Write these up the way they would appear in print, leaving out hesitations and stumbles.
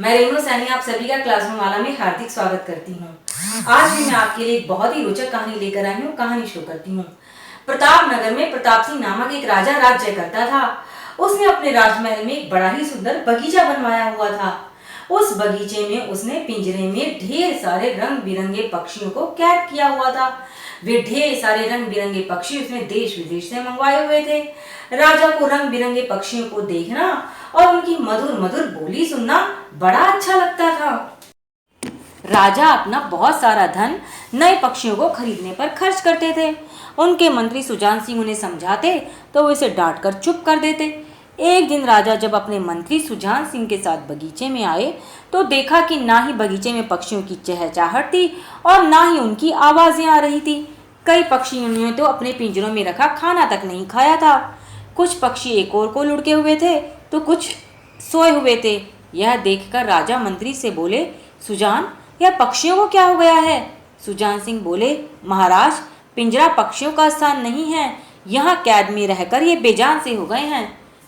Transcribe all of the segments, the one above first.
मैं रेणु सैनी आप सभी का क्लासरूम वाला में हार्दिक स्वागत करती हूँ। आज भी मैं आपके लिए एक बहुत ही रोचक कहानी लेकर आई हूँ। कहानी शुरू करती हूँ। प्रताप नगर में प्रताप सिंह नामक एक राजा राज्य करता था। उसने अपने राजमहल में एक बड़ा ही सुंदर बगीचा बनवाया हुआ था। उस बगीचे में उसने पिंजरे में ढेर सारे रंग बिरंगे पक्षियों को कैद किया हुआ था। वे ढेर सारे रंग बिरंगे पक्षी उसने देश विदेश से मंगवाए हुए थे। राजा को रंग बिरंगे पक्षियों को देखना और उनकी मधुर मधुर बोली सुनना बड़ा अच्छा लगता था। राजा अपना बहुत सारा धन नए पक्षियों को खरीदने पर खर्च करते थे। उनके मंत्री सुजान सिंह उन्हें समझाते तो वो इसे डांट कर चुप कर देते। एक दिन राजा जब अपने मंत्री सुजान सिंह के साथ बगीचे में आए तो देखा कि ना ही बगीचे में पक्षियों की चहचहाहट थी और ना ही उनकी आवाजें आ रही थी। कई पक्षियों ने तो अपने पिंजरों में रखा खाना तक नहीं खाया था। कुछ पक्षी एक ओर को लुढ़के हुए थे तो कुछ सोए हुए थे। यह देखकर राजा मंत्री से बोले, सुजान, यह पक्षियों को क्या हो गया है? सुजान सिंह बोले, महाराज, पिंजरा पक्षियों का स्थान नहीं है। यहाँ कैद में रहकर ये बेजान से हो गए हैं।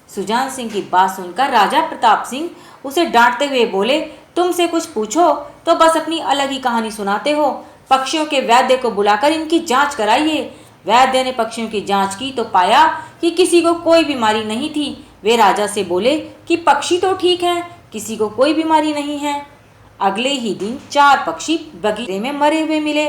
सुजान सिंह की बात सुनकर राजा प्रताप सिंह उसे डांटते हुए बोले, तुमसे कुछ पूछो तो बस अपनी अलग ही कहानी सुनाते हो। पक्षियों के वैद्य को बुलाकर इनकी जांच कराइए। वैद्य ने पक्षियों की जांच की तो पाया कि किसी को कोई बीमारी नहीं थी। वे राजा से बोले कि पक्षी तो ठीक हैं, किसी को कोई बीमारी नहीं है। अगले ही दिन 4 पक्षी बगीचे में मरे हुए मिले।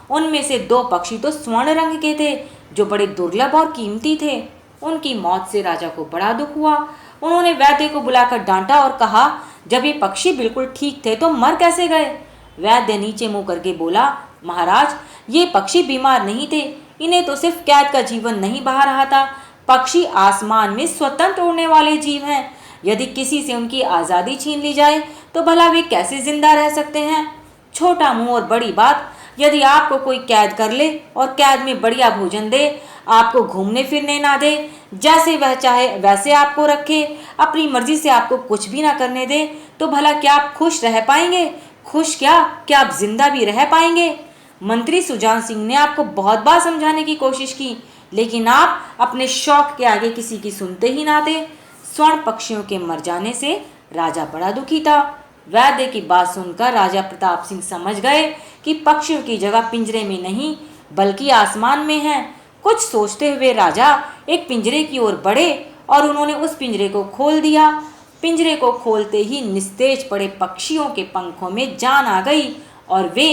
उनमें से 2 पक्षी तो स्वर्ण रंग के थे, जो बड़े दुर्लभ और कीमती थे। उनकी मौत से राजा को बड़ा दुख हुआ। उन्होंने वैद्य को बुलाकर डांटा और कहा, जब ये पक्षी बिल्कुल ठीक थे तो मर कैसे गए? वैद्य नीचे मुंह करके बोला, महाराज, ये पक्षी बीमार नहीं थे। इन्हें तो सिर्फ कैद का जीवन नहीं बहा रहा था। पक्षी आसमान में स्वतंत्र उड़ने वाले जीव हैं। यदि किसी से उनकी आज़ादी छीन ली जाए तो भला वे कैसे जिंदा रह सकते हैं? छोटा मुंह और बड़ी बात। यदि आपको कोई कैद कर ले और कैद में बढ़िया भोजन दे, आपको घूमने फिरने ना दे, जैसे वह चाहे वैसे आपको रखे, अपनी मर्जी से आपको कुछ भी ना करने दे, तो भला क्या आप खुश रह पाएंगे? खुश क्या आप जिंदा भी रह पाएंगे? मंत्री सुजान सिंह ने आपको बहुत बार समझाने की कोशिश की, लेकिन आप अपने शौक के आगे किसी की सुनते ही ना थे। स्वर्ण पक्षियों के मर जाने से राजा बड़ा दुखी था। वैद्य की बात सुनकर राजा प्रताप सिंह समझ गए कि पक्षियों की जगह पिंजरे में नहीं बल्कि आसमान में है। कुछ सोचते हुए राजा एक पिंजरे की ओर बढ़े और उन्होंने उस पिंजरे को खोल दिया। पिंजरे को खोलते ही निस्तेज पड़े पक्षियों के पंखों में जान आ गई और वे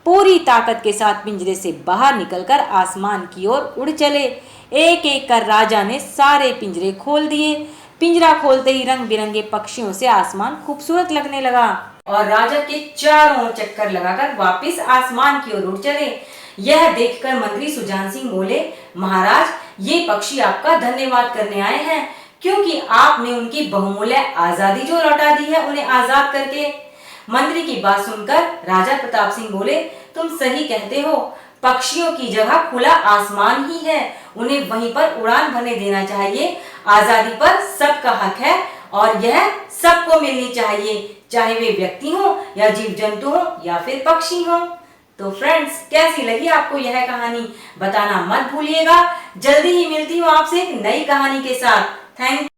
पूरी ताकत के साथ पिंजरे से बाहर निकलकर आसमान की ओर उड़ चले। एक एक कर राजा ने सारे पिंजरे खोल दिए। पिंजरा खोलते ही रंग बिरंगे पक्षियों से आसमान खूबसूरत लगने लगा और राजा के चारों ओर चक्कर लगाकर वापस आसमान की ओर उड़ चले। यह देखकर मंत्री सुजान सिंह बोले, महाराज, ये पक्षी आपका धन्यवाद करने आए हैं, क्योंकि आपने उनकी बहुमूल्य आजादी जो लौटा दी है उन्हें आजाद करके। मंत्री की बात सुनकर राजा प्रताप सिंह बोले, तुम सही कहते हो। पक्षियों की जगह खुला आसमान ही है, उन्हें वहीं पर उड़ान भरने देना चाहिए। आजादी पर सबका हक है और यह सबको मिलनी चाहिए, चाहे वे व्यक्ति हो या जीव जंतु हो या फिर पक्षी हो। तो फ्रेंड्स, कैसी लगी आपको यह कहानी? बताना मत भूलिएगा। जल्दी ही मिलती हूँ आपसे एक नई कहानी के साथ। थैंक